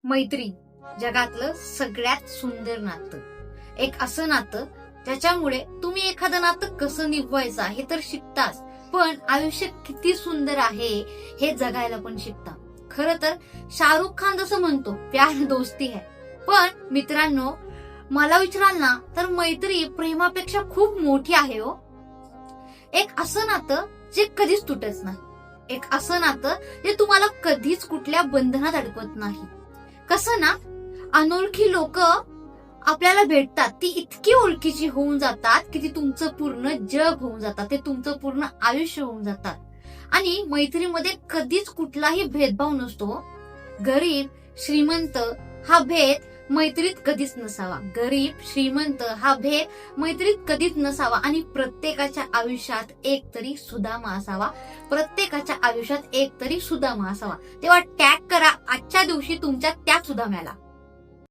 मैत्री जगातलं सगळ्यात सुंदर नातं. एक असं नातं ज्याच्यामुळे तुम्ही एखादं नातं कसं निभवायचं हे तर शिकताच, पण आयुष्य किती सुंदर आहे हे जगायला पण शिकता. खरं तर शाहरुख खान जसं म्हणतो प्यार दोस्ती है, पण मित्रांनो मला विचाराल ना तर मैत्री प्रेमापेक्षा खूप मोठी आहे हो. एक असं नातं जे कधीच तुटत नाही, एक असं नातं जे तुम्हाला कधीच कुठल्या बंधनात अडकवत नाही. कसं ना, अनोळखी लोक आपल्याला भेटतात, ती इतकी ओळखीची होऊन जातात की ती तुमचं पूर्ण जग होऊन जातात, ते तुमचं पूर्ण आयुष्य होऊन जातात. आणि मैत्रीमध्ये कधीच कुठलाही भेदभाव नसतो. गरीब श्रीमंत हा भेद मैत्रीत कधीच नसावा. गरीब श्रीमंत हा भेद मैत्रीत कधीच नसावा. आणि प्रत्येकाच्या आयुष्यात एक तरी सुदामा असावा. प्रत्येकाच्या आयुष्यात एक तरी सुदामा असावा. तेव्हा टॅग करा आजच्या दिवशी तुमच्या त्या सुदाम्याला.